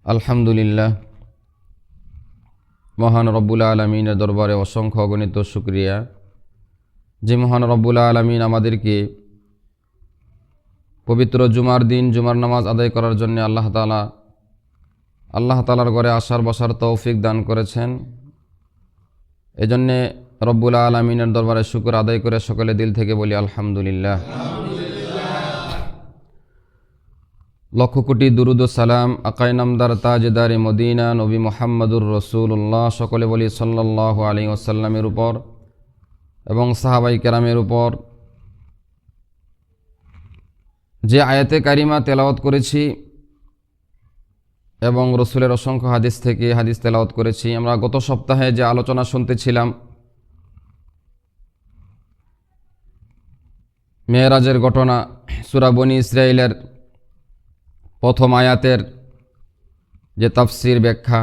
আলহামদুলিল্লাহ, মহান রব্বুল আলমিনের দরবারে অসংখ্য অগণিত শুকরিয়া যে মহান রব্বুল আলমিন আমাদেরকে পবিত্র জুমার দিন জুমার নামাজ আদায় করার জন্য আল্লাহ তাআলার ঘরে আসার বসার তৌফিক দান করেছেন। এজন্যে রব্বুল আলমিনের দরবারে শুকর আদায় করে সকলে দিল থেকে বলি আলহামদুলিল্লাহ। লক্ষ কোটি দুরুদ ও সালাম আকাই নামদার তাজদারে মদিনা নবী মুহাম্মদুর রসুল্লাহ সকলে বলি সাল্লাল্লাহু আলাইহি ওয়াসাল্লামের উপর এবং সাহাবাই কেরামের উপর। যে আয়াতে কারিমা তেলাওয়াত করেছি এবং রসুলের অসংখ্য হাদিস থেকে হাদিস তেলাওয়াত করেছি, আমরা গত সপ্তাহে যে আলোচনা শুনতেছিলাম মেরাজের ঘটনা, সূরা বনী ইসরাঈলের প্রথম আয়াতের যে তাফসির ব্যাখ্যা,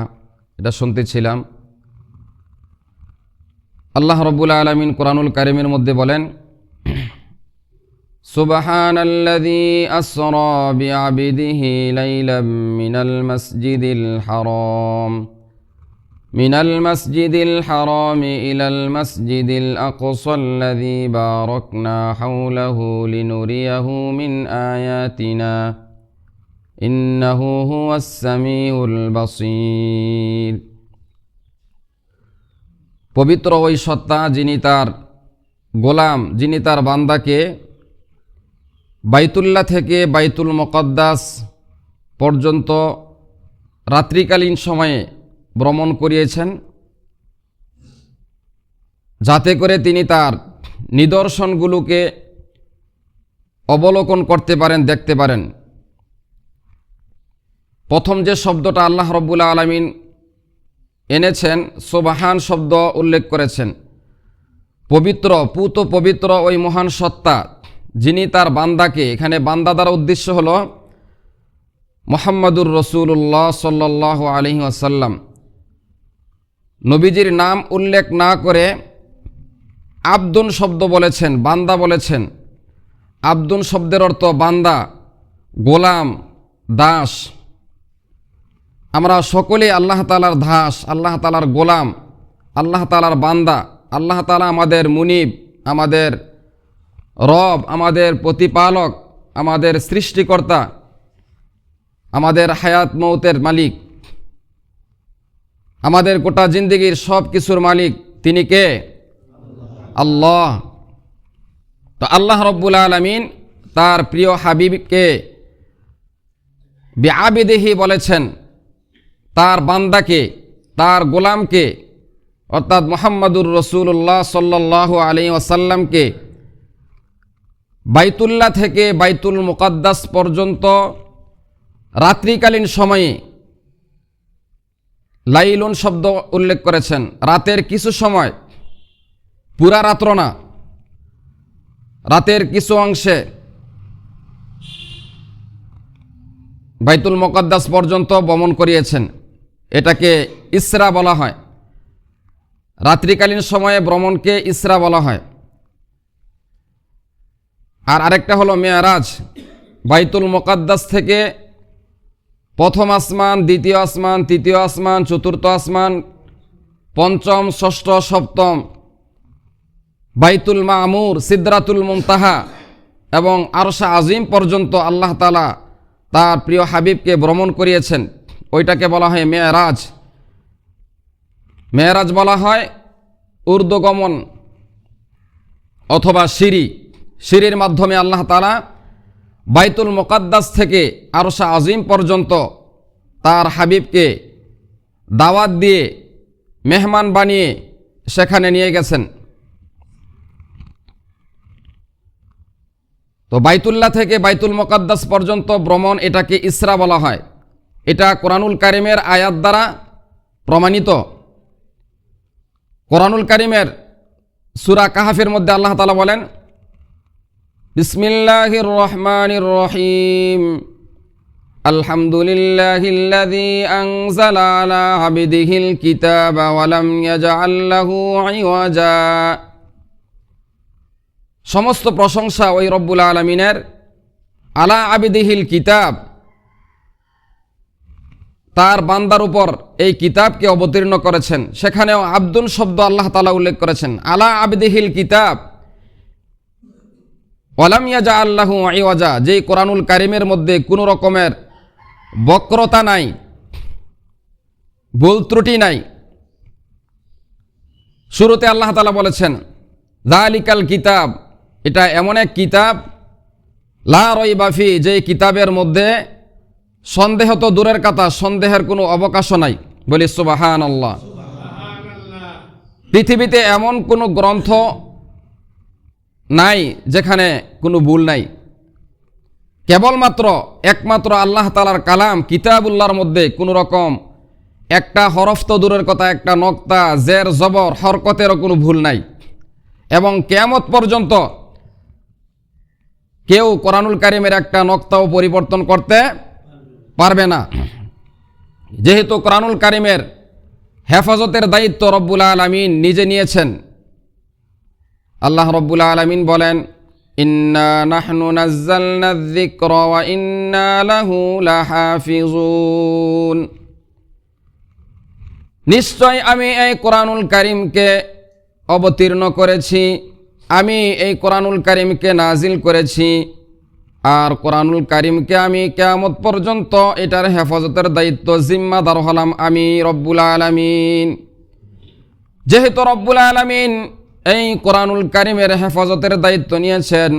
এটা শুনতেছিলাম। আল্লাহ রাব্বুল আলামিন কোরআনুল কারীমের মধ্যে বলেন, সুবহানাল্লাযী আসরা বিআবদিহি লাইলাম মিনাল মাসজিদিল হারাম ইলাল মাসজিদিল আকসাল্লাযী বারাকনা হাওলাহু লিনুরিয়াহু মিন আয়াতিনা ইন্নাহু হুয়াস সামিউল বাসীর। পবিত্র ওই সত্তা যিনি তার গোলাম, যিনি তার বান্দাকে বাইতুল্লাহ থেকে বাইতুল মুকাদ্দাস পর্যন্ত রাত্রিকালীন সময়ে ভ্রমণ করিয়েছেন, যাতে করে তিনি তার নিদর্শনগুলোকে অবলোকন করতে পারেন, দেখতে পারেন। প্রথম যে শব্দটা আল্লাহ রাব্বুল আলামিন এনেছেন, সুবহান শব্দ উল্লেখ করেছেন। পবিত্র, পুত পবিত্র ওই মহান সত্তা যিনি তার বান্দাকে, এখানে বান্দা দ্বারা উদ্দেশ্য হলো মুহাম্মদুর রসুল্লাহ সাল্লাল্লাহু আলাইহি ওয়াসাল্লাম। নবীজির নাম উল্লেখ না করে আবদুন শব্দ বলেছেন, বান্দা বলেছেন। আবদুন শব্দের অর্থ বান্দা, গোলাম, দাস। আমরা সকলেই আল্লাহ তাআলার দাস, আল্লাহ তাআলার গোলাম, আল্লাহ তাআলার বান্দা। আল্লাহ তাআলা আমাদের মুনিব, আমাদের রব, আমাদের প্রতিপালক, আমাদের সৃষ্টিকর্তা, আমাদের হায়াত মৌতের মালিক, আমাদের গোটা জিন্দেগির সব কিছুর মালিক তিনি কে? আল্লাহ। তো আল্লাহ রাব্বুল আলামিন তার প্রিয় হাবিবকে বিআবিদিহি বলেছেন, তার বান্দাকে, তার গোলামকে, অর্থাৎ মুহাম্মদুর রসুল্লাহ সাল্লাল্লাহু আলাইহি ওয়াসাল্লামকে বাইতুল্লাহ থেকে বাইতুল মুকাদ্দাস পর্যন্ত রাত্রিকালীন সময়ে, লাইলুন শব্দ উল্লেখ করেছেন, রাতের কিছু সময়, পুরা রাত্র না, রাতের কিছু অংশে বাইতুল মুকাদ্দাস পর্যন্ত ভ্রমণ করিয়েছেন। এটাকে ইসরা বলা হয়। রাত্রিকালীন সময়ে ভ্রমণকে ইসরা বলা হয়। আর আরেকটা হলো মেরাজ। বাইতুল মুকাদ্দাস থেকে প্রথম আসমান, দ্বিতীয় আসমান, তৃতীয় আসমান, চতুর্থ আসমান, পঞ্চম, ষষ্ঠ, সপ্তম, বাইতুল মামুর, সিদরাতুল মুনতাহা এবং আরশে আজিম পর্যন্ত আল্লাহ তাআলা তার প্রিয় হাবিবকে ভ্রমণ করিয়েছেন। ওইটাকে বলা হয় মেরাজ। মেরাজ বলা হয় ঊর্ধ্বগমন অথবা সিঁড়ি। সিঁড়ির মাধ্যমে আল্লাহ তাআলা বাইতুল মুকাদ্দাস থেকে আরশে আজিম পর্যন্ত তার হাবিবকে দাওয়াত দিয়ে, মেহমান বানিয়ে সেখানে নিয়ে গেছেন। তো বাইতুল্লাহ থেকে বাইতুল মুকাদ্দাস পর্যন্ত ভ্রমণ, এটাকে ইসরা বলা হয়। এটা কোরআনুল কারীমের আয়াত দ্বারা প্রমাণিত। কোরআনুল কারীমের সূরা কাহফের মধ্যে আল্লাহ তাআলা বলেন, বিসমিল্লাহির রহমানির রহিম, আলহামদুলিল্লাহিল্লাযী আনজালা আলা আবদিহিল কিতাবা ওয়া লাম ইয়াজআল লাহু ইওয়াজা। সমস্ত প্রশংসা ওই রব্বুল আলামিনের, আলা আবদিহিল কিতাব, তার বান্দার উপর এই কিতাবকে অবতীর্ণ করেছেন। সেখানেও আব্দুন শব্দ আল্লাহ তাআলা উল্লেখ করেছেন। আলা আবদিহিল কিতাব ওয়ালাম ইয়াজআল লাহু ইওয়াজা, যেই কোরআনুল কারীমের মধ্যে কোনো রকমের বক্রতা নাই, ভুল ত্রুটি নাই। শুরুতে আল্লাহ তাআলা বলেছেন যালিকাল কিতাব, এটা এমন এক কিতাব, লা রাইবা ফি, যে কিতাবের মধ্যে সন্দেহ তো দূরের কথা, সন্দেহের কোনো অবকাশও নাই। বলি সুবহানাল্লাহ। পৃথিবীতে এমন কোনো গ্রন্থ নাই যেখানে কোনো ভুল নাই। কেবলমাত্র একমাত্র আল্লাহ তাআলার কালাম কিতাবুল্লাহর মধ্যে কোনো রকম একটা হরফ তো দূরের কথা, একটা নক্তা, জের, জবর, হরকতেরও কোনো ভুল নাই। এবং কিয়ামত পর্যন্ত কেউ কোরআনুল কারীমের একটা নক্তাও পরিবর্তন করতে পারবে না। যেহেতু কোরআনুল কারীমের হেফাজতের দায়িত্ব রব্বুল আলামিন নিজে নিয়েছেন। আল্লাহ রব্বুল আলামিন বলেন ইন্না নাহনু নাজ্জালনা যিকরা ওয়া ইন্না লাহু লাহাফিজুন, নিশ্চয় আমি এই কোরআনুল কারীমকে অবতীর্ণ করেছি, আমি এই কোরআনুল কারীমকে নাজিল করেছি, আর কোরআনুল কারীমকে আমি কিয়ামত পর্যন্ত এটার হেফাজতের দায়িত্ব জিম্মাদার হলাম আমি রব্বুল আলামিন। যেহেতু রব্বুল আলামিন এই কোরআনুল কারীমের হেফাজতের দায়িত্ব নিয়েছেন,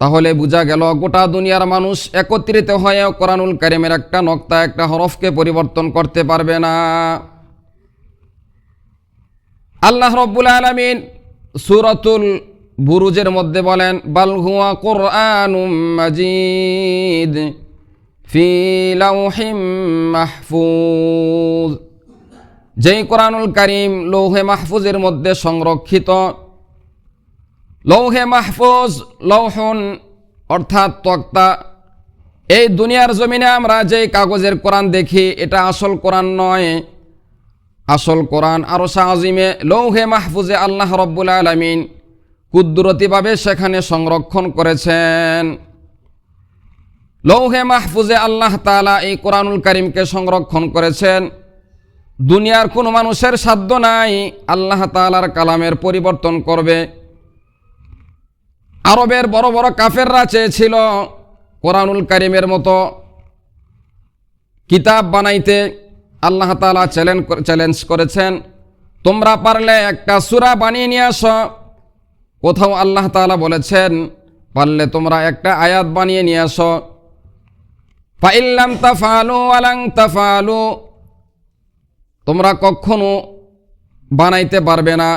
তাহলে বোঝা গেল গোটা দুনিয়ার মানুষ একত্রিত হয়ে কোরআনুল কারীমের একটা নক্তা, একটা হরফকে পরিবর্তন করতে পারবে না। আল্লাহ রব্বুল আলামিন সূরাতুল বুরুজের মধ্যে বলেন বাল হুয়া কুরআনুম মাজিদ ফি লাওহিম মাহফুজ, যেই কোরআনুল কারীম লৌহে মাহফুজের মধ্যে সংরক্ষিত। লৌহে মাহফুজ, লৌহুন অর্থাৎ তক্তা। এই দুনিয়ার জমিনে আমরা যে কাগজের কোরআন দেখি এটা আসল কোরআন নয়। আসল কোরআন আরশ আজিমে লৌহে মাহফুজে আল্লাহ রব্বুল আলামিন কুদরতিভাবে সেখানে সংরক্ষণ করেছেন। লৌহে মাহফুজে আল্লাহ তাআলা এই কোরআনুল কারীমকে সংরক্ষণ করেছেন। দুনিয়ার কোনো মানুষের সাধ্য নাই আল্লাহ তাআলার কালামের পরিবর্তন করবে। আরবের বড় বড় কাফেররা চেয়েছিল কোরআনুল কারীমের মতো কিতাব বানাইতে। আল্লাহ তাআলা চ্যালেঞ্জ করেছেন, তোমরা পারলে একটা সূরা বানিয়ে নিয়ে আসো। কোথাও আল্লাহ তাআলা বলেছেন পারলে তোমরা একটা আয়াত বানিয়ে নিয়ে আসো। ফাইল্লাম তাফআলু ওয়ালান তাফআলু, তোমরা কখনো বানাইতে পারবে না,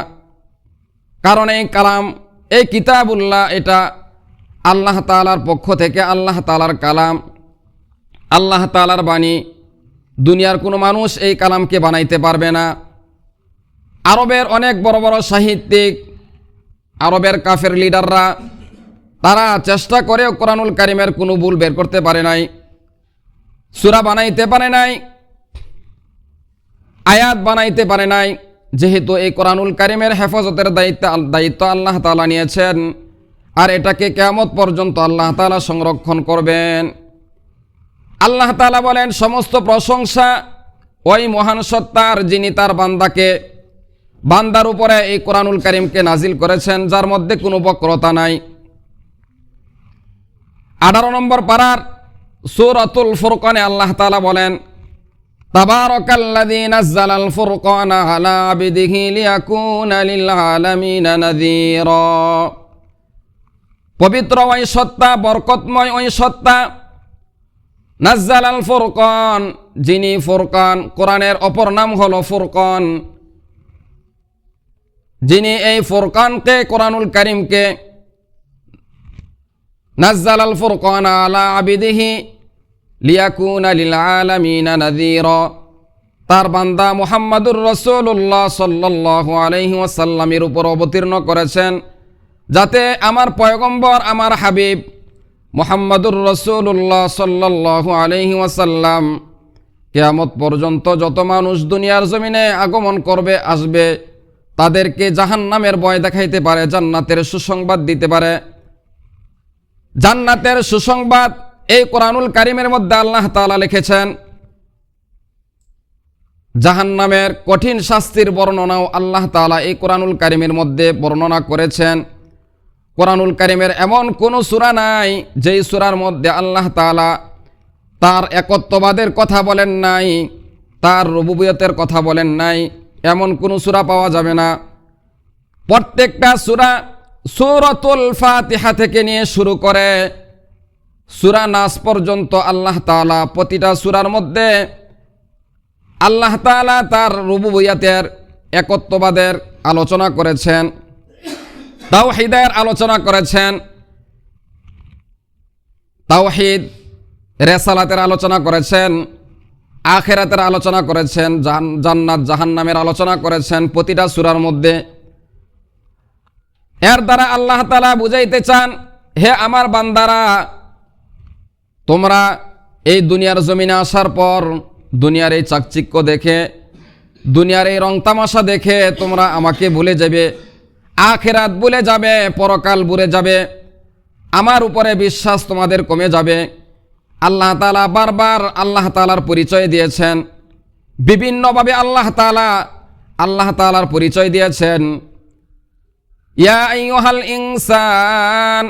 কারণ এই কালাম, এই কিতাবুল্লাহ, এটা আল্লাহ তাআলার পক্ষ থেকে আল্লাহ তাআলার কালাম, আল্লাহ তাআলার বাণী। দুনিয়ার কোনো মানুষ এই কালামকে বানাইতে পারবে না। আরবের অনেক বড় বড় সাহিত্যিক, আরবের কাফের লিডাররা, তারা চেষ্টা করেও কোরআনুল কারীমের কোনো ভুল বের করতে পারে নাই, সূরা বানাইতে পারে নাই, আয়াত বানাইতে পারে নাই। যেহেতু এই কোরআনুল কারীমের হেফাজতের দায়িত্ব আল্লাহ তাআলা নিয়েছেন, আর এটাকে কিয়ামত পর্যন্ত আল্লাহ তাআলা সংরক্ষণ করবেন। আল্লাহ তাআলা বলেন সমস্ত প্রশংসা ওই মহান সত্তার, যিনি তার বান্দার উপরে এই কোরআনুল কারীমকে নাজিল করেছেন, যার মধ্যে কোনো বক্রতা নাই। 18 নম্বর পারার সূরাতুল ফুরকানে আল্লাহ তাআলা বলেন তাবারাকাল্লাযী নাযালাল ফুরকানা আলা আবদিহি লিয়াকুনা লিল আলামিনা নাযীরা, পবিত্র ওই সত্তা, বরকতময় ওই সত্তা, নাযালাল ফুরকান, যিনি ফুরকান, কোরআনের অপর নাম হলো ফুরকান, যিনি এই ফুরকানকে, কোরআনুল কারীমকে, নাযালাল ফুরকানা আলা আবদিহি লিয়াকুনা লিল আলামিনা নাযীরা, তার বান্দা মুহাম্মাদুর রাসূলুল্লাহ সাল্লাল্লাহু আলাইহি ওয়াসাল্লামের উপর অবতীর্ণ করেছেন, যাতে আমার পয়গম্বর, আমার হাবিব মুহাম্মাদুর রাসূলুল্লাহ সাল্লাল্লাহু আলাইহি ওয়াসাল্লাম কিয়ামত পর্যন্ত যত মানুষ দুনিয়ার জমিনে আগমন করবে, আসবে, তাদেরকে জাহান্নামের ভয় দেখাইতে পারে, জান্নাতের সুসংবাদ দিতে পারে। জান্নাতের সুসংবাদ এই কোরআনুল কারীমের মধ্যে আল্লাহ তাআলা লিখেছেন জাহান্নামের কঠিন শাস্তির বর্ণনাও আল্লাহ তাআলা এই কোরআনুল কারিমের মধ্যে বর্ণনা করেছেন। কোরআনুল কারিমের এমন কোনো সূরা নাই যেই সূরার মধ্যে আল্লাহ তাআলা তার একত্ববাদের কথা বলেন নাই, তার রুবুবিয়তের কথা বলেন নাই, এমন কোনো সূরা পাওয়া যাবে না। প্রত্যেকটা সূরা সূরাতুল ফাতিহা থেকে নিয়ে শুরু করে সূরা নাস পর্যন্ত আল্লাহ তাআলা প্রতিটা সূরার মধ্যে আল্লাহ তাআলা তার রুবুবিয়তের একত্ববাদের আলোচনা করেছেন, তাওহীদের আলোচনা করেছেন, তাওহীদ রেসালাতের আলোচনা করেছেন, আখিরাতের আলোচনা করেছেন, জান্নাত জাহান্নামের আলোচনা করেছেন প্রতিটা সূরার মধ্যে। এর দ্বারা আল্লাহ তাআলা বুঝাইতে চান, হে আমার বান্দারা, তোমরা এই দুনিয়ার জমিনে আসার পর দুনিয়ার এই চাকচিক্য দেখে, দুনিয়ার এই রং তামাশা দেখে তোমরা আমাকে ভুলে যাবে, আখিরাত ভুলে যাবে, পরকাল ভুলে যাবে, আমার উপরে বিশ্বাস তোমাদের কমে যাবে। আল্লাহ তাআলা বারবার আল্লাহ তাআলার পরিচয় দিয়েছেন, বিভিন্নভাবে আল্লাহ তাআলার পরিচয় দিয়েছেন। ইয়া আইয়ুহাল ইনসান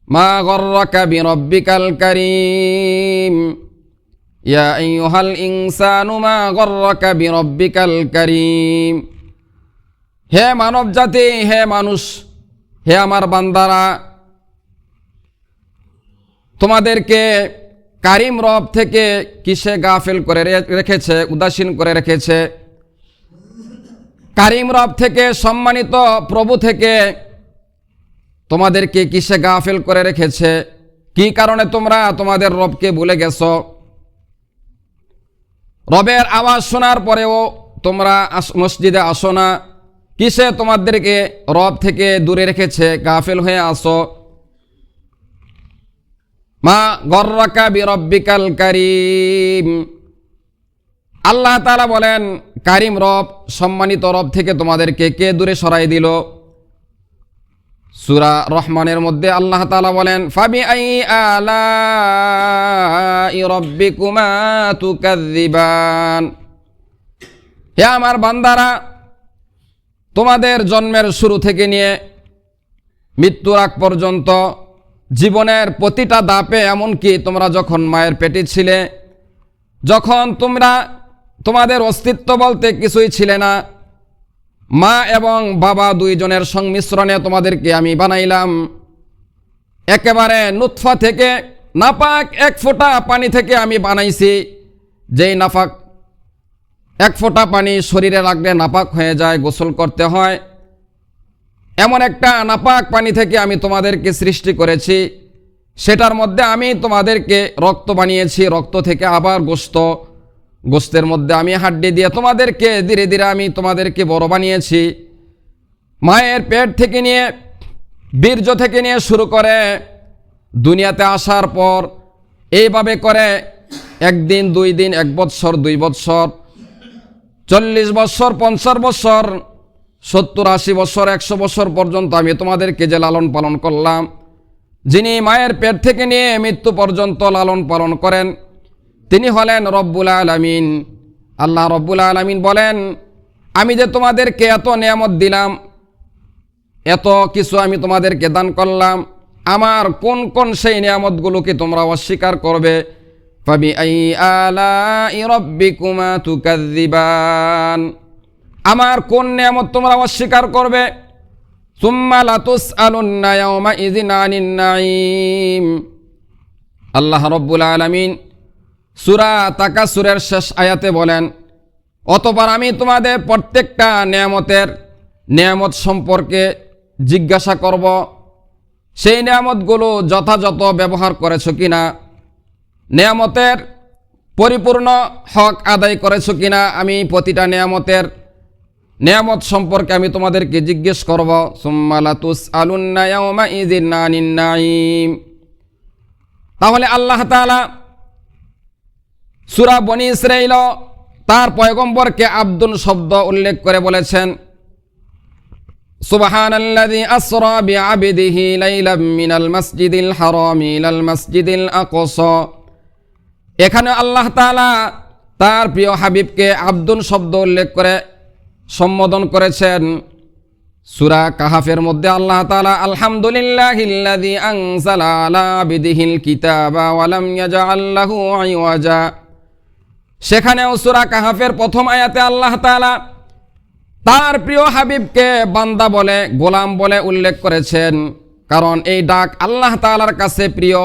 মা গররাকা বিরব্বিকাল কারীম, ইয়া আইয়ুহাল ইনসানু মা গররাকা বিরব্বিকাল কারীম। হে মানব জাতি, হে মানুষ, হে আমার বান্দারা, তোমাদেরকে কারিম রব থেকে কিসে গাফিল করে রেখেছে, উদাসীন করে রেখেছে? কারিম রব থেকে, সম্মানিত প্রভু থেকে তোমাদেরকে কিসে গাফিল করে রেখেছে? কি কারণে তোমরা তোমাদের রবকে ভুলে গেছো? রবের আওয়াজ শোনার পরেও তোমরা মসজিদে আসো না, কিসে তোমাদেরকে রব থেকে দূরে রেখেছে, গাফিল হয়ে আসো? মা গররাকা বিরব্বিকাল কারীম। আল্লাহ তাআলা বলেন, কারিম রব, সম্মানিত রব থেকে তোমাদেরকে কে দূরে সরাই দিল? সূরা রহমানের মধ্যে আল্লাহ তাআলা বলেন, ফাবিআই আলাই রাব্বিকুমা তুকাযযিবান। হে আমার বান্দারা, তোমাদের জন্মের শুরু থেকে নিয়ে মৃত্যুর আগ পর্যন্ত জীবনের প্রতিটা ধাপে, এমনকি তোমরা যখন মায়ের পেটে ছিলে, যখন তোমাদের অস্তিত্ব বলতে কিছুই ছিলে না, মা এবং বাবা দুইজনের সংমিশ্রণে তোমাদেরকে আমি বানাইলাম। একেবারে নুতফা থেকে, নাপাক এক ফোঁটা পানি থেকে আমি বানাইছি। যেই নাপাক এক ফোঁটা পানি শরীরে লাগলে নাপাক হয়ে যায়, গোসল করতে হয়, এমন একটা নাপাক পানি থেকে আমি তোমাদেরকে সৃষ্টি করেছি। সেটার মধ্যে আমি তোমাদেরকে রক্ত বানিয়েছি, রক্ত থেকে আবার গোস্তের মধ্যে আমি হাড্ডি দিয়ে তোমাদেরকে ধীরে ধীরে আমি তোমাদেরকে বড় বানিয়েছি। মায়ের পেট থেকে নিয়ে, বীর্য থেকে নিয়ে শুরু করে দুনিয়াতে আসার পর এইভাবে করে একদিন, 2 দিন, 1 বৎসর, 2 বৎসর, 40 বৎসর, 50 বৎসর, 70, 80 বৎসর, 100 বৎসর পর্যন্ত আমি তোমাদেরকে যে লালন পালন করলাম, যিনি মায়ের পেট থেকে নিয়ে মৃত্যু পর্যন্ত লালন পালন করেন, তিনি হলেন রব্বুল আলামিন। আল্লাহ রব্বুল আলামিন বলেন, আমি যে তোমাদেরকে এত নিয়ামত দিলাম, এত কিছু আমি তোমাদেরকে দান করলাম, আমার কোন কোন সেই নিয়ামতগুলোকে তোমরা অস্বীকার করবে? ফাবিআই আলাই রাব্বিকুমা তুকাযযিবান। আমার কোন নিয়ামত তোমরা অস্বীকার করবে? সুম্মা লাতুসআলুন্না ইয়াওমাইযিন আনিন নাঈম। আল্লাহ রব্বুল আলামিন সূরা তাকাসুরের শেষ আয়াতে বলেন, অতঃপর আমি তোমাদের প্রত্যেকটা নিয়ামত সম্পর্কে জিজ্ঞাসা করব, সেই নিয়ামতগুলো যথাযথ ব্যবহার করেছো কিনা, নিয়ামতের পরিপূর্ণ হক আদায় করেছো কিনা। আমি প্রতিটা নিয়ামত সম্পর্কে আমি তোমাদেরকে জিজ্ঞেস করব। সুম্মা লাতুসআলুন্না ইয়াওমাইযিন আনিন নাঈম। তাহলে আল্লাহ তাআলা সূরা বনী ইসরাঈল তার পয়গম্বরকে আব্দুন শব্দ উল্লেখ করে বলেছেন, সুবহানাল্লাযী আসরা বিআবদিহি লাইলাম মিনাল মাসজিদিল হারামি ইলাল মাসজিদিল আকসা। এখানে আল্লাহ তাআলা তার প্রিয় হাবিবকে আব্দুন শব্দ উল্লেখ করে সম্বোধন করেছেন। সূরা কাহাফের মধ্যে আল্লাহ তাআলা আলহামদুলিল্লাহিল্লাযী আনজালা আলা আবদিহিল কিতাবা ওয়া লাম ইয়াজআল লাহু ইওয়াজা, সেখানেও সূরা কাহাফের প্রথম আয়াতে আল্লাহ তাআলা তার প্রিয় হাবিবকে বান্দা বলে, গোলাম বলে উল্লেখ করেছেন। কারণ এই ডাক আল্লাহ তাআলার কাছে প্রিয়।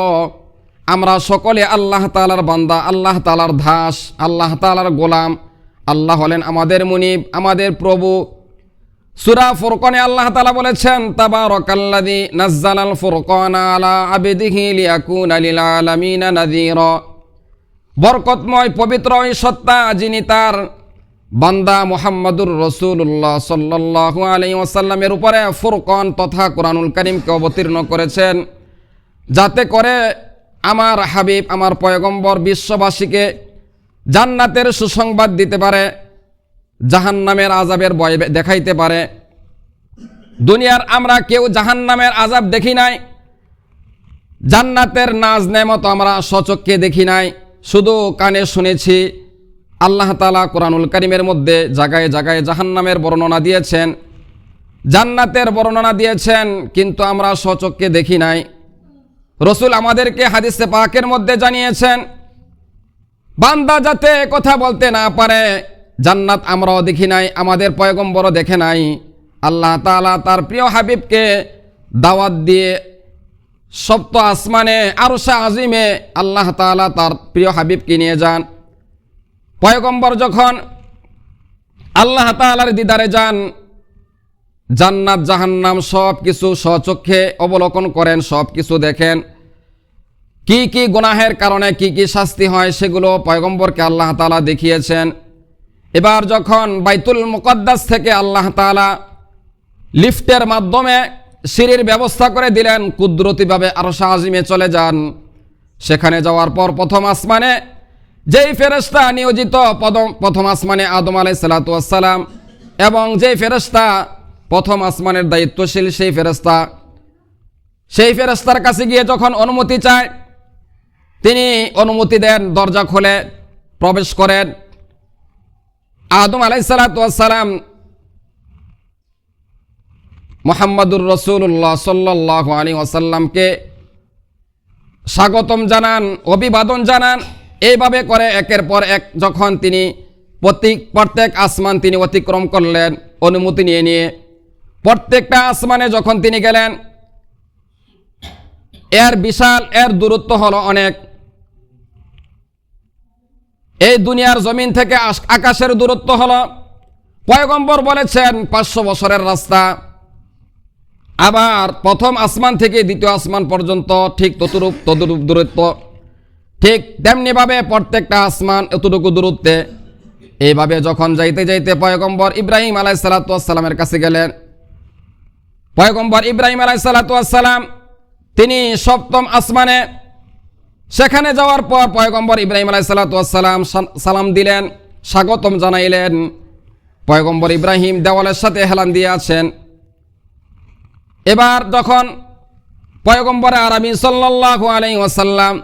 আমরা সকলে আল্লাহ তাআলার বান্দা, আল্লাহ তাআলার দাস, আল্লাহ তাআলার গোলাম। আল্লাহ হলেন আমাদের মুনিব, আমাদের প্রভু। সূরা ফুরকানে আল্লাহ তাআলা বলেছেন, তাবারাকাল্লাযী নাযালাল ফুরকানা আলা আবদিহি লিয়াকুনা লিল আলামিনা নাযীরা। বরকতময় পবিত্র ওই সত্তা যিনি তার বান্দা মুহাম্মাদুর রাসূলুল্লাহ সাল্লাল্লাহু আলাইহি ওয়াসাল্লামের উপরে ফুরকান তথা কোরআনুল কারীমকে অবতীর্ণ করেছেন, যাতে করে আমার হাবিব, আমার পয়গম্বর বিশ্ববাসীকে জান্নাতের সুসংবাদ দিতে পারে, জাহান্নামের আযাবের ভয় দেখাইতে পারে। দুনিয়ার আমরা কেউ জাহান্নামের আযাব দেখি নাই, জান্নাতের নাজ নেমত আমরা স্বচক্ষে দেখি নাই, শুধু কানে শুনেছি। আল্লাহ তাআলা কোরআনুল কারীমের মধ্যে জায়গায় জায়গায় জাহান্নামের বর্ণনা দিয়েছেন, জান্নাতের বর্ণনা দিয়েছেন, কিন্তু আমরা স্বচক্ষে দেখি নাই। রসুল আমাদেরকে হাদিসে পাকের মধ্যে জানিয়েছেন, বান্দা যাতে কথা বলতে না পারে, জান্নাত আমরাও দেখি নাই, আমাদের পয়গম্বরও দেখে নাই। আল্লাহ তাআলা তার প্রিয় হাবিবকে দাওয়াত দিয়ে সপ্ত আসমানে আরশে আজিমে আল্লাহ তাআলা তার প্রিয় হাবিবকে নিয়ে যান। পয়গম্বর যখন আল্লাহ তাআলার দিদারে যান, জান্নাত জাহান্নাম সব কিছু স্বচক্ষে অবলোকন করেন, সব কিছু দেখেন। কি কি গুনাহের কারণে কি কি শাস্তি হয় সেগুলো পয়গম্বরকে আল্লাহ তাআলা দেখিয়েছেন। এবার যখন বাইতুল মুকদ্দাস থেকে আল্লাহ তাআলা লিফটের মাধ্যমে সিঁড়ির ব্যবস্থা করে দিলেন, কুদরতিভাবে আরশে আজিমে চলে যান। সেখানে যাওয়ার পর প্রথম আসমানে যেই ফেরেশতা নিয়োজিত, প্রথম আসমানে আদম আলাইহিস সালাতু ওয়াস সালাম, এবং যেই ফেরেশতা প্রথম আসমানের দায়িত্বশীল সেই ফেরেশতার কাছে গিয়ে যখন অনুমতি চায়, তিনি অনুমতি দেন, দরজা খুলে প্রবেশ করেন। আদম আলাইহিস সালাতু ওয়াস সালাম মুহাম্মাদুর রাসূলুল্লাহ সাল্লাল্লাহু আলাইহি ওয়াসাল্লামকে স্বাগতম জানান, অভিবাদন জানান। এইভাবে করে একের পর এক যখন তিনি প্রত্যেক আসমান তিনি অতিক্রম করলেন অনুমতি নিয়ে নিয়ে, প্রত্যেকটা আসমানে যখন তিনি গেলেন, এর দূরত্ব হলো অনেক। এই দুনিয়ার জমিন থেকে আকাশের দূরত্ব হলো, পয়গম্বর বলেছেন 500 বছরের রাস্তা। আবার প্রথম আসমান থেকে দ্বিতীয় আসমান পর্যন্ত ঠিক ততরূপ দূরত্ব, ঠিক তেমনিভাবে প্রত্যেকটা আসমান এতটুকু দূরত্বে। এইভাবে যখন যাইতে যাইতে পয়গম্বর ইব্রাহিম আলাইহিস সালাতু ওয়াস সালামের কাছে গেলেন। পয়গম্বর ইব্রাহিম আলাইহিস সালাতু ওয়াস সালাম তিনি সপ্তম আসমানে, সেখানে যাওয়ার পর পয়গম্বর ইব্রাহিম আলাইহিস সালাতু ওয়াস সালাম সালাম দিলেন, স্বাগতম জানাইলেন। পয়গম্বর ইব্রাহিম দেওয়ালের সাথে হেলান দিয়ে আছেন। এবার যখন পয়গম্বর আরবি সাল্লাল্লাহু আলাইহি ওয়াসাল্লাম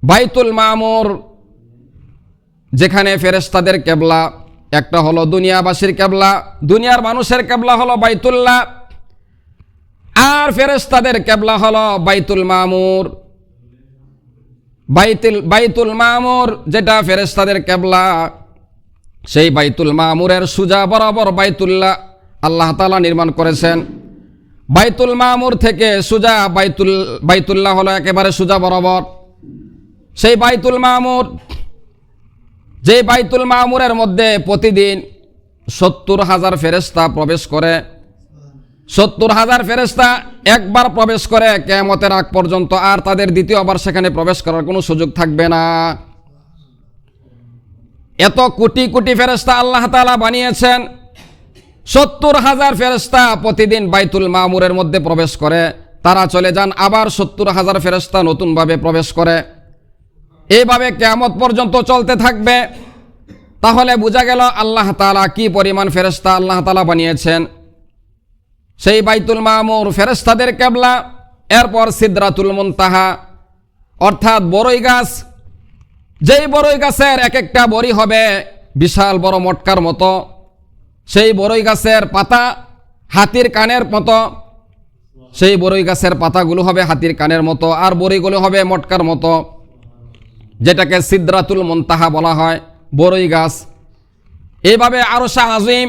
বাইতুল মামুর, যেখানে ফেরেশতাদের কিবলা, একটা হলো দুনিয়াবাসীর কিবলা, দুনিয়ার মানুষের কিবলা হলো বাইতুল্লাহ, আর ফেরেশতাদের কিবলা হলো বাইতুল মামুর। বাইতুল মামুর যেটা ফেরেশতাদের কিবলা, সেই বাইতুল মামুরের সোজা বরাবর বাইতুল্লাহ আল্লাহ তাআলা নির্মাণ করেছেন। বাইতুল মামুর থেকে সোজা বাইতুল্লাহ হলো একেবারে সোজা বরাবর। সেই বাইতুল মামুর, যে বাইতুল মামুরের মধ্যে প্রতিদিন 70,000 ফেরেশতা প্রবেশ করে। 70,000 ফেরেশতা একবার প্রবেশ করে কিয়ামতের আগ পর্যন্ত, আর তাদের দ্বিতীয়বার সেখানে প্রবেশ করার কোনো সুযোগ থাকবে না। এত কোটি কোটি ফেরেশতা আল্লাহ তাআলা বানিয়েছেন। 70,000 ফেরেশতা প্রতিদিন বাইতুল মামুরের মধ্যে প্রবেশ করে, তারা চলে যান, আবার 70,000 ফেরেশতা নতুনভাবে প্রবেশ করে। এইভাবে কিয়ামত পর্যন্ত চলতে থাকবে। তাহলে বোঝা গেল আল্লাহ তাআলা কি পরিমাণ ফেরেশতা আল্লাহ তাআলা বানিয়েছেন। সেই বাইতুল মামুর ফেরেশতাদের কিবলা। এরপর সিদরাতুল মুনতাহা, অর্থাৎ বড়ই গাছ, যেই বড়ই গাছের এক একটা বড়ি হবে বিশাল বড় মটকার মতো, সেই বড়ই গাছের পাতা হাতির কানের মতো, সেই বড়ই গাছের পাতাগুলো হবে হাতির কানের মতো, আর বড়িগুলো হবে মটকার মতো, যেটাকে সিদরাতুল মুনতাহা বলা হয়, বড়ই গাছ। এইভাবে আরশে আজিম,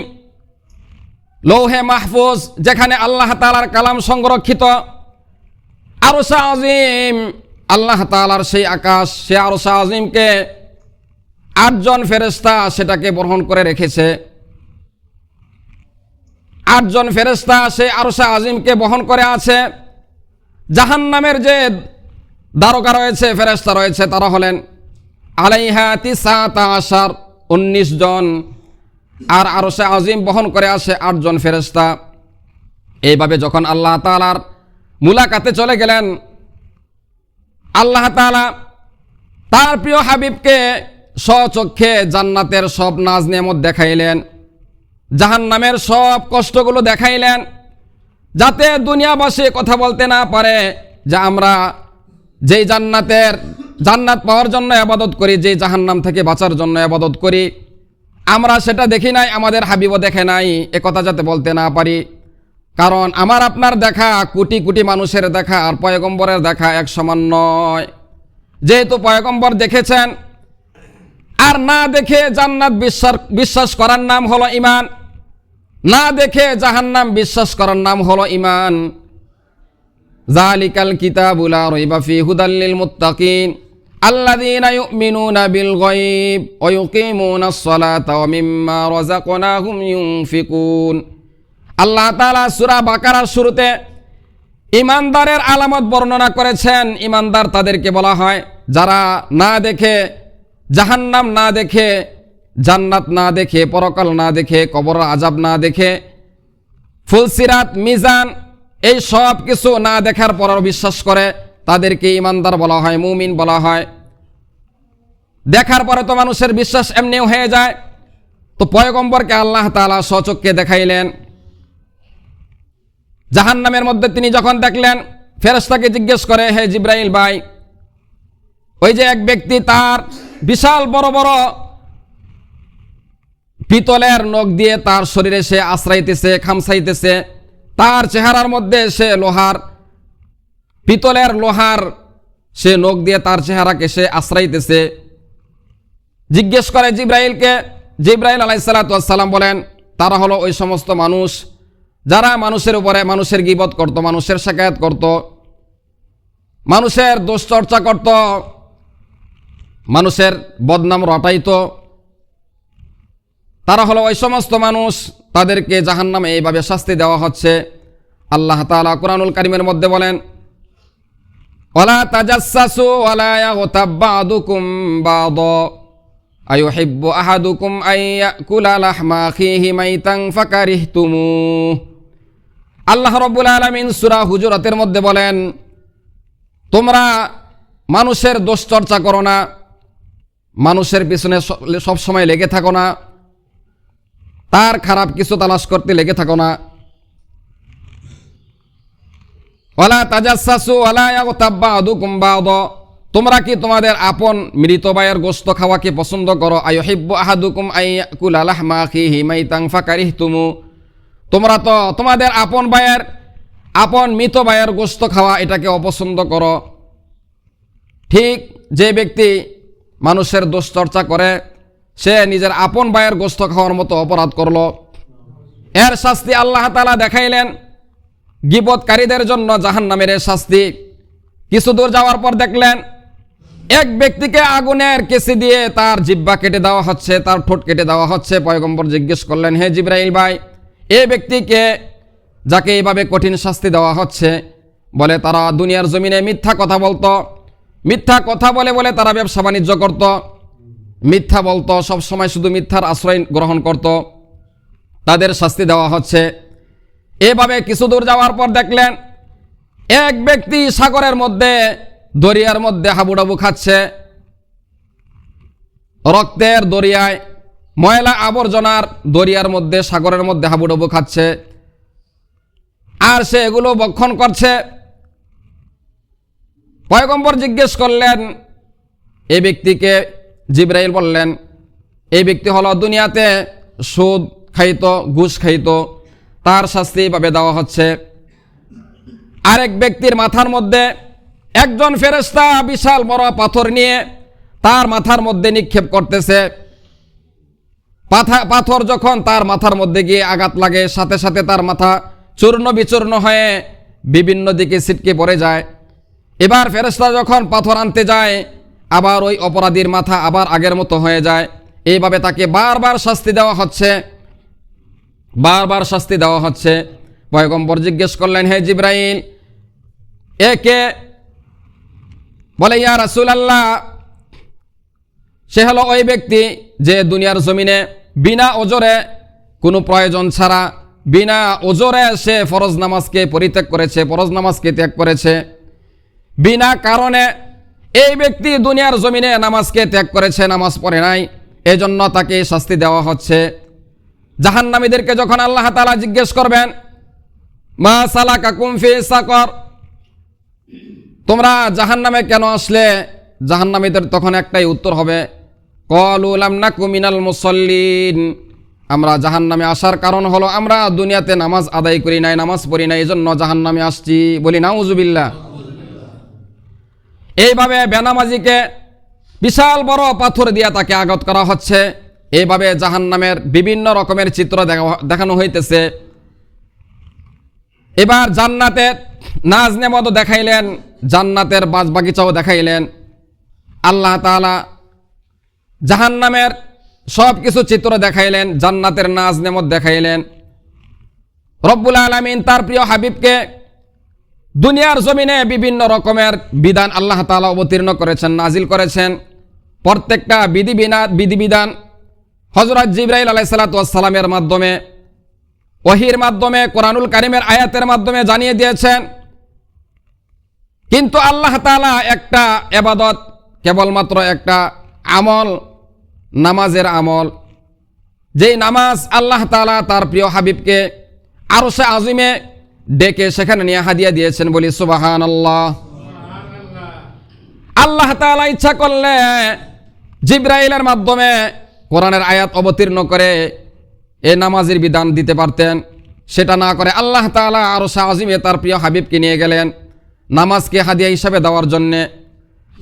লৌহে মাহফুজ, যেখানে আল্লাহ তাআলার কালাম সংরক্ষিত, আরশে আজিম, আল্লাহ তাআলার সেই আকাশ, সে আরশে আজিমকে 8 জন ফেরেশতা সেটাকে বহন করে রেখেছে। 8 জন ফেরেশতা সেই আরশে আজিমকে বহন করে আছে। জাহান্নামের যে দারোগা রয়েছে, ফেরেশতা রয়েছে, তারা হলেন আলাইহা 19 জন, আর আরশে আজিম বহন করে আসে 8 জন ফেরেশতা। এইভাবে যখন আল্লাহ তাআলার মুলাকাতে চলে গেলেন, আল্লাহ তাআলা তার প্রিয় হাবিবকে স্বচক্ষে জান্নাতের সব নাজ নেয়ামত দেখাইলেন, জাহান্নামের সব কষ্টগুলো দেখাইলেন, যাতে দুনিয়াবাসী কথা বলতে না পারে যে আমরা যেই জান্নাত পাওয়ার জন্য ইবাদত করি, যেই জাহান্নাম থেকে বাঁচার জন্য ইবাদত করি, আমরা সেটা দেখি নাই, আমাদের হাবিবও দেখে নাই, একথা যাতে বলতে না পারি। কারণ আমার আপনার দেখা কোটি কোটি মানুষের দেখা আর পয়গম্বরের দেখা এক সমান নয়। যেহেতু পয়গম্বর দেখেছেন, আর না দেখে জান্নাত বিশ্বাস করার নাম হলো ঈমান, না দেখে জাহান্নাম বিশ্বাস করার নাম হলো ঈমান। যালিকাল কিতাবু লা রাইবা ফীহি হুদাল লিল মুত্তাকিন আল্লাযীনা ইউমিনুনা বিল গায়ব ওয়া ইউকিমুনাস সালাতা ওয়া মিম্মা রাযাকনাহুম ইউনফিকুন। আল্লাহ তাআলা সূরা বাকারার শুরুতে ঈমানদারের আলামত বর্ণনা করেছেন। ঈমানদার তাদেরকে বলা হয় যারা না দেখে জাহান্নাম, না দেখে জান্নাত, না দেখে পরকাল, না দেখে কবরের আযাব, না দেখে ফুলসিরাত, মিজান, এই সব কিছু না দেখার পরও বিশ্বাস করে, তাদেরকে ঈমানদার বলা হয়, মুমিন বলা হয়। দেখার পরে তো মানুষের বিশ্বাস এমনিও হয়ে যায়। তো পয়গম্বরকে আল্লাহ তাআলা স্বচক্ষে দেখাইলেন। জাহান্নামের মধ্যে তিনি যখন দেখলেন, ফেরেশতাকে জিজ্ঞেস করে, হে জিব্রাইল ভাই, ওই যে এক ব্যক্তি তার বিশাল বড় বড় পিতলের নখ দিয়ে তার শরীরে সে আশ্রাইতেছে, খামসাইতেছে, তার চেহারার মধ্যে সে পিতলের লোহার সে নখ দিয়ে তার চেহারাকে সে আশ্রাইতেছে। জিজ্ঞেস করে জিব্রাইলকে। জিব্রাইল আলাইহিস সালাতু ওয়াস সালাম বলেন, তারা হলো ওই সমস্ত মানুষ যারা মানুষের উপরে মানুষের গীবত করত, মানুষের শিকায়াত করত, মানুষের দোষ চর্চা করত, মানুষের বদনাম রটাইত। তারা হলো ওই সমস্ত মানুষ, তাদেরকে জাহান্নামে এইভাবে শাস্তি দেওয়া হচ্ছে। আল্লাহ তাআলা কুরআনুল কারীমের মধ্যে বলেন, ওয়ালা তাজাসসু ওয়ালা ইয়াগতাব বা'দুকুম বা'দা আইয়ুহিব্বু আহাদুকুম আইয়াকুলা লাহমা আখিহি মাইতান ফাকারিহতুমুহ। আল্লাহ রাব্বুল আলামিন সূরা হুজুরাতের মধ্যে বলেন, তোমরা মানুষের দোষ চর্চা করো না, মানুষের পিছনে সব সময় লেগে থাকো না, তার খারাপ কিছু তালাশ করতে লেগে থাকো না। ওয়ালা তাজাসসু ওয়ালা ইয়াগতাব বা'দুকুম বা'দা, তোমরা কি তোমাদের আপন মৃত ভাইয়ের গোশত খাওয়াকে পছন্দ করো? আইয়ুহিব্বু আহাদুকুম আইয়াকুলা লাহমা আখিহি মাইতান ফাকারিহতুমু, তোমরা তো তোমাদের আপন মৃত ভাইয়ের গোশত খাওয়া এটাকে অপছন্দ করো। ঠিক যে ব্যক্তি মানুষের দোষ চর্চা করে, সে নিজের আপন ভাইয়ের গোশত খাওয়ার মতো অপরাধ করলো। এর শাস্তি আল্লাহ তাআলা দেখাইলেন গীবতকারীদের জন্য জাহান্নামের শাস্তি। কিছু দূর যাওয়ার পর দেখলেন এক ব্যক্তিকে আগুনের কেসি দিয়ে তার জিহ্বা কেটে দেওয়া হচ্ছে, তার ঠোঁট কেটে দেওয়া হচ্ছে। পয়গম্বর জিজ্ঞেস করলেন, হে জিবরাইল ভাই, এই ব্যক্তিকে যাকে এইভাবে কঠিন শাস্তি দেওয়া হচ্ছে, বলে তারা দুনিয়ার জমিনে মিথ্যা কথা বলতো, মিথ্যা কথা বলে বলে তারা ব্যবসা বাণিজ্য করত, মিথ্যা বলতো, সবসময় শুধু মিথ্যার আশ্রয় গ্রহণ করত, তাদের শাস্তি দেওয়া হচ্ছে। এভাবে কিছু দূর যাওয়ার পর দেখলেন এক ব্যক্তি সাগরের মধ্যে, দরিয়ার মধ্যে হাবুডাবু খাচ্ছে, রক্তের দরিয়ায়, ময়লা আবর্জনার দরিয়ার মধ্যে, সাগরের মধ্যে হাবুডাবু খাচ্ছে, আর সে এগুলো ভক্ষণ করছে। পয়গম্বর জিজ্ঞেস করলেন এই ব্যক্তিকে, জিবরাইল বললেন, এই ব্যক্তি হলো দুনিয়াতে সুদ খাইত, ঘুষ খাইত, তার শাস্তি এইভাবে দেওয়া হচ্ছে। আরেক ব্যক্তির মাথার মধ্যে একজন ফেরেশতা বিশাল বড় পাথর নিয়ে তার মাথার মধ্যে নিক্ষেপ করতেছে। পাথর যখন তার মাথার মধ্যে গিয়ে আঘাত লাগে, সাথে সাথে তার মাথা চূর্ণ বিচূর্ণ হয়ে বিভিন্ন দিকে ছিটকে পড়ে যায়। এবার ফেরেশতা যখন পাথর আনতে যায়, আবার ওই অপরাধীর মাথা আবার আগের মতো হয়ে যায়। এইভাবে তাকে বারবার শাস্তি দেওয়া হচ্ছে, বারবার শাস্তি দেওয়া হচ্ছে। পয়গম্বর জিজ্ঞেস করলেন, হে জিবরাইল, একে? বলে, ইয়া রাসূলুল্লাহ, সে হলো ওই ব্যক্তি যে দুনিয়ার জমিনে বিনা ওজরে, কোনো প্রয়োজন ছাড়া বিনা ওজরে সে ফরজ নামাজকে পরিত্যাগ করেছে, ফরজ নামাজকে ত্যাগ করেছে বিনা কারণে। এই ব্যক্তি দুনিয়ার জমিনে নামাজকে ত্যাগ করেছে, নামাজ পড়ে নাই, এজন্য তাকে শাস্তি দেওয়া হচ্ছে। জাহান্নামীদেরকে যখন আল্লাহ তাআলা জিজ্ঞেস করবেন, মা সালাকাকুম ফি সাকর, তোমরা জাহান্নামে কেন আসলে? জাহান্নামীদের তখন একটাই উত্তর হবে, ক্বালু লাম নাকু মিনাল মুসাল্লিন, আমরা জাহান্নামে আসার কারণ হলো আমরা দুনিয়াতে নামাজ আদায় করি নাই, নামাজ পড়ি নাই, এজন্য জাহান্নামে আসছি। বলি নাউজুবিল্লাহ। এইভাবে বেনামাজিকে বিশাল বড় পাথর দিয়ে তাকে আঘাত করা হচ্ছে। এইভাবে জাহান্নামের বিভিন্ন রকমের চিত্র দেখানো হইতেছে। এবার জান্নাতের নাজ নেমত দেখাইলেন, জান্নাতের বাগিচাও দেখাইলেন। আল্লাহ তাআলা জাহান্নামের সব কিছু চিত্র দেখাইলেন, জান্নাতের নাজ নেমত দেখাইলেন। রব্বুল আলামিন তার প্রিয় হাবিবকে দুনিয়ার জমিনে বিভিন্ন রকমের বিধান আল্লাহ তাআলা অবতীর্ণ করেছেন, নাজিল করেছেন। প্রত্যেকটা বিধিবিধান হযরত জিবরাইল আলাইহিস সালাতু ওয়াস সালামের মাধ্যমে, ওহীর মাধ্যমে, কোরআনুল কারীমের আয়াতের মাধ্যমে জানিয়ে দিয়েছেন। কিন্তু আল্লাহ তাআলা একটা ইবাদত, কেবলমাত্র একটা আমল, নামাজের আমল, যেই নামাজ আল্লাহ তাআলা তার প্রিয় হাবিবকে আরশে আজিমে ডেকে সেখানে নিয়ে হাদিয়া দিয়েছেন। বলি সুবহানাল্লাহ। আল্লাহ তাআলা ইচ্ছা করলে জিবরাইলের মাধ্যমে কোরআনের আয়াত অবতীর্ণ করে এই নামাজের বিধান দিতে পারতেন। সেটা না করে আল্লাহ তাআলা আরশে আজিমে তার প্রিয় হাবিবকে নিয়ে গেলেন নামাজকে হাদিয়া হিসাবে দেওয়ার জন্যে।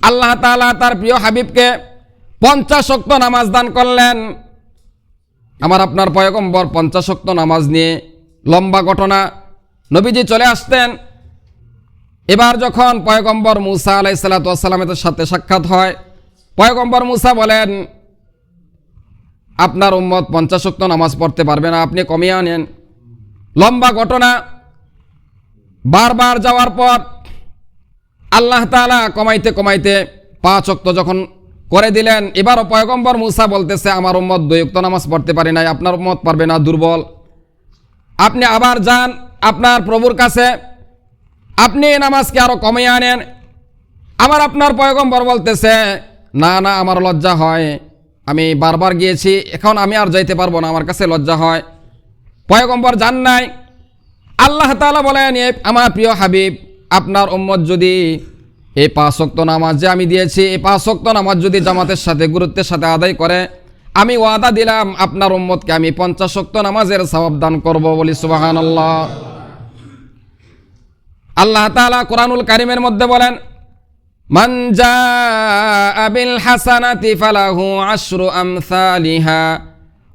আল্লাহ তাআলা তার প্রিয় হাবিবকে 50 ওয়াক্ত নামাজ দান করলেন। আমার আপনার পয়গম্বর 50 ওয়াক্ত নামাজ নিয়ে লম্বা ঘটনা, নবীজি চলে আসতেন। এবার যখন পয়গম্বর মুসা আলাইহিস সালাতু ওয়াস সালামের সাথে সাক্ষাৎ হয়, পয়গম্বর মুসা বলেন, আপনার উম্মত 50 ওয়াক্ত নামাজ পড়তে পারবে না, আপনি কমিয়ে আনেন। লম্বা ঘটনা, বারবার যাওয়ার পর আল্লাহ তাআলা কমাইতে কমাইতে 5 ওয়াক্ত যখন করে দিলেন, এবারও পয়গম্বর মুসা বলতেছে, আমার উম্মত 2 ওয়াক্ত নামাজ পড়তে পারে নাই, আপনার উম্মত পারবে না, দুর্বল। আপনি আবার যান আপনার প্রভুর কাছে, আপনি নামাজকে আরো কমিয়ে আনেন। আমার আপনার পয়গম্বর বলতেছে, না না, আমার লজ্জা হয়, আমি বারবার গিয়েছি, এখন আমি আর যাইতে পারবো না, আমার কাছে লজ্জা হয়। পয়গম্বর যান নাই। আল্লাহ তাআলা বলেন, আমার প্রিয় হাবিব, আপনার উম্মত যদি এই 5 ওয়াক্ত নামাজ যে আমি দিয়েছি, এই 5 ওয়াক্ত নামাজ যদি জামাতের সাথে, গুরুত্বের সাথে আদায় করে, আমি ওয়াদা দিলাম আপনার উম্মতকে আমি 50 ওয়াক্ত নামাজের সওয়াব দান করব। বলি সুবহানাল্লাহ। আল্লাহ তাআলা কোরআনুল কারীমের মধ্যে বলেন, মান জাআ বিল হাসানাতি ফালাহু আশরু আমসালিহা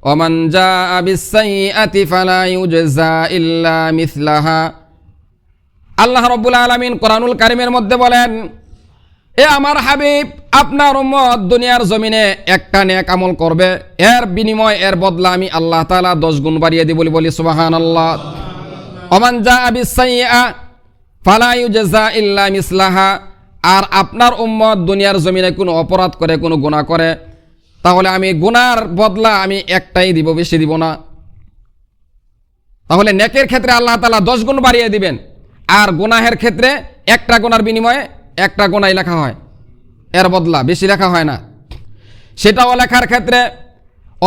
ওয়া মান জাআ বিস সাইয়্যাতি ফালা ইউজজা ইল্লা মিসলাহা। আল্লাহ রাব্বুল আলামিন কোরআনুল কারীমের মধ্যে বলেন, এ আমার হাবিব, আপনার উম্মত দুনিয়ার জমিনে একটা নেক আমল করবে, এর বিনিময়, এর বদলা আমি আল্লাহ তাআলা 10 গুণ বাড়িয়ে দিব। বলি সুবহানাল্লাহ। ওয়া মান জাআ বিস সাইয়্যা ফালা ইউজজা ইল্লা মিসলাহা। আর আপনার উম্মত দুনিয়ার জমিনে কোনো অপরাধ করে, কোনো গুনাহ করে, তাহলে আমি গুনার বদলা আমি একটাই দিব, বেশি দিব না। তাহলে নেকের ক্ষেত্রে আল্লাহ তাআলা 10 গুণ বাড়িয়ে দিবেন, আর গুনাহের ক্ষেত্রে একটা গুনার বিনিময়ে একটা গুনাই লেখা হয়, এর বদলা বেশি লেখা হয় না। সেটাও লেখার ক্ষেত্রে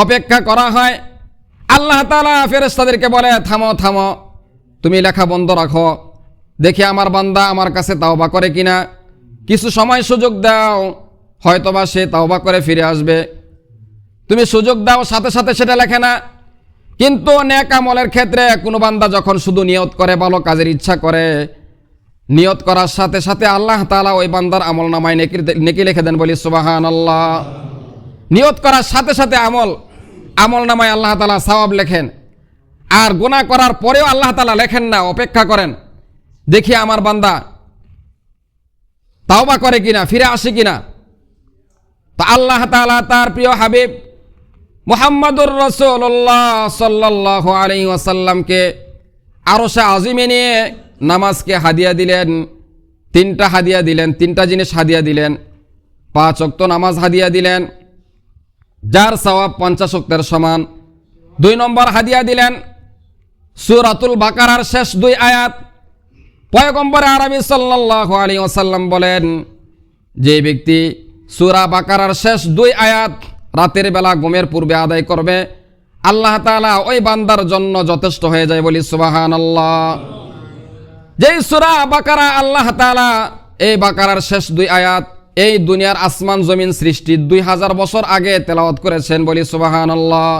অপেক্ষা করা হয়। আল্লাহ তাআলা ফেরেশতাদেরকে বলে, থামো থামো, তুমি লেখা বন্ধ রাখো, দেখি আমার বান্দা আমার কাছে তাওবা করে কিনা, কিছু সময় সুযোগ দাও। হয়তোবা সে তাওবা করে ফিরে আসবে। তুমি সুযোগ দাও, সাথে সাথে সেটা লেখে না। কিন্তু নেক আমলের ক্ষেত্রে কোনো বান্দা যখন শুধু নিয়ত করে, ভালো কাজের ইচ্ছা করে, নিয়ত করার সাথে সাথে আল্লাহ তাআলা ওই বান্দার আমল নামায় নেকি লিখে দেন। বলি সুবহানাল্লাহ। নিয়ত করার সাথে সাথে আমল নামায় আল্লাহ তাআলা সওয়াব লেখেন। আর গুনাহ করার পরেও আল্লাহ তাআলা লেখেন না, অপেক্ষা করেন দেখি আমার বান্দা তাওবা করে কিনা, ফিরে আসে কিনা। তা আল্লাহ তাআলা তার প্রিয় হাবিব মুহাম্মাদুর রাসূলুল্লাহ সাল্লাল্লাহু আলাইহি ওয়াসাল্লামকে আরশে আজিমে নিয়ে নামাজকে হাদিয়া দিলেন। 3টা হাদিয়া দিলেন, 3টা জিনিস হাদিয়া দিলেন। 5 ওয়াক্ত নামাজ হাদিয়া দিলেন, যার সওয়াব 50 ওয়াক্তের সমান। 2 নম্বর হাদিয়া দিলেন সূরাতুল বাকারার শেষ 2 আয়াত। পয়গম্বর আরবি সাল্লাল্লাহু আলাইহি ওয়াসাল্লাম বলেন, যে ব্যক্তি সূরা বাকারার শেষ 2 আয়াত রাতের বেলা ঘুমের পূর্বে আদায় করবে, আল্লাহ তাআলা ওই বান্দার জন্য যথেষ্ট হয়ে যায়। বলি সুবহানাল্লাহ। যেই সূরা বাকারা আল্লাহ তাআলা এই বাকারার শেষ 2 আয়াত এই দুনিয়ার আসমান জমিন সৃষ্টির 2000 বছর আগে তেলাওয়াত করেছেন। বলি সুবহানাল্লাহ।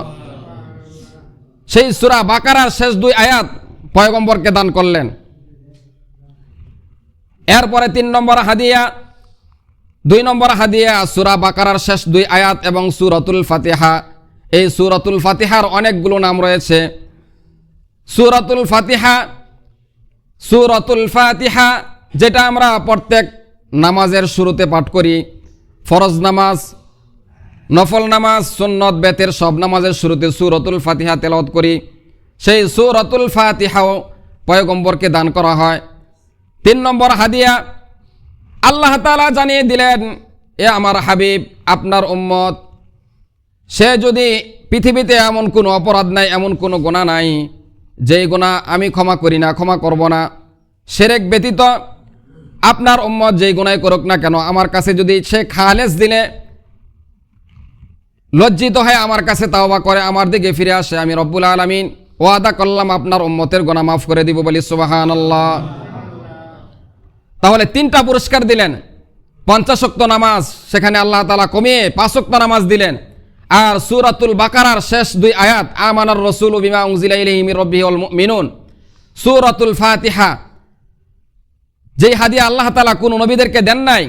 সেই সূরা বাকারার শেষ 2 আয়াত পয়গম্বরকে দান করলেন। এরপরে 3 নম্বর হাদিয়া, 2 নম্বর হাদিয়া সূরা বাকারার শেষ 2 আয়াত এবং সূরাতুল ফাতিহা। এই সূরাতুল ফাতিহার অনেকগুলো নাম রয়েছে। সূরাতুল ফাতিহা যেটা আমরা প্রত্যেক নামাজের শুরুতে পাঠ করি, ফরজ নামাজ, নফল নামাজ, সুন্নত, বেতের সব নামাজের শুরুতে সূরাতুল ফাতিহা তেলাওয়াত করি। সেই সূরাতুল ফাতিহাও পয়গম্বরকে দান করা হয়। 3 নম্বর হাদিয়া, আল্লাহ তাআলা জানিয়ে দিলেন, এ আমার হাবিব, আপনার উম্মত, সে যদি পৃথিবীতে এমন কোনো অপরাধ নাই, এমন কোনো গুনাহ নাই যেই গুনাহ আমি ক্ষমা করি না, ক্ষমা করব না। শিরক ব্যতীত আপনার উম্মত যেই গুনাহই করুক না কেন, আমার কাছে যদি সে খালেস দিলে লজ্জিত হয়ে আমার কাছে তাওবা করে, আমার দিকে ফিরে আসে, আমি রব্বুল আলামিন ওয়াদা করলাম আপনার উম্মতের গুনাহ মাফ করে দিব। বলি সুবহানাল্লাহ। তাহলে 3টা পুরস্কার দিলেন। 50 ওয়াক্ত নামাজ সেখানে আল্লাহ তাআলা কমিয়ে 5 ওয়াক্ত নামাজ দিলেন। আর সূরাতুল বাকারার শেষ 2 আয়াত, আমানার রাসূলু বিমা উনজিলা ইলাইহি মির রাব্বিহি ওয়াল মুমিনুন, সূরাতুল ফাতিহা, যেই হাদিয়া আল্লাহ তাআলা কোন নবীদেরকে দেন নাই,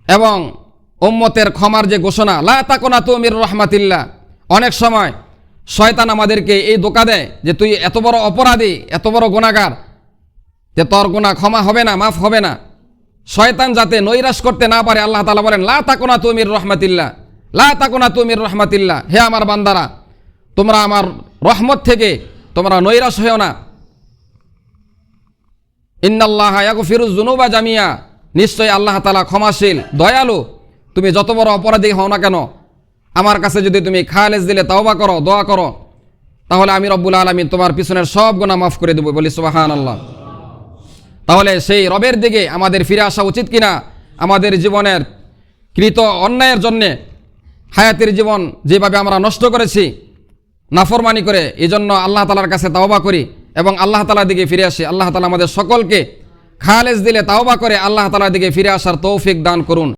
এবং উম্মতের ক্ষমার যে ঘোষণা, লা তাকুনাতু মির রাহমাতিল্লাহ। অনেক সময় শয়তান আমাদেরকে এই ধোঁকা দেয় যে তুই এত বড় অপরাধী, এত বড় গুনাহগার, যে তোর গুনাহ ক্ষমা হবে না, মাফ হবে না। শয়তান যাতে নৈরাশ করতে না পারে, আল্লাহ তাআলা বলেন, লা তাকুনাতু মির রাহমাতিল্লাহ, লা তাকুনাতু মির রাহমাতিল্লাহ। হে আমার বান্দারা, তোমরা আমার রহমত থেকে তোমরা নৈরাশ হও না। ইন্নাল্লাহা ইয়াগফিরুয যুনুবা জামিয়া, নিশ্চয় আল্লাহ তাআলা ক্ষমাশীল, দয়ালু। তুমি যত বড় অপরাধী হও না কেন, আমার কাছে যদি তুমি খালেস দিলে তাওবা করো, দোয়া করো, তাহলে আমি রব্বুল আলামিন তোমার পিছনের সব গুনাহ মাফ করে দেব। বলি সুবহানাল্লাহ। তাহলে সেই রবের দিকে আমাদের ফিরে আসা উচিত কিনা? আমাদের জীবনের কৃত অন্যায়ের জন্যে হায়াতের জীবন যেভাবে আমরা নষ্ট করেছি নাফরমানি করে, এই জন্য আল্লাহ তাআলার কাছে তাওবা করি এবং আল্লাহ তাআলার দিকে ফিরে আসি। আল্লাহ তাআলা আমাদের সকলকে খালেস দিলে তাওবা করে আল্লাহ তাআলার দিকে ফিরে আসার তৌফিক দান করুন।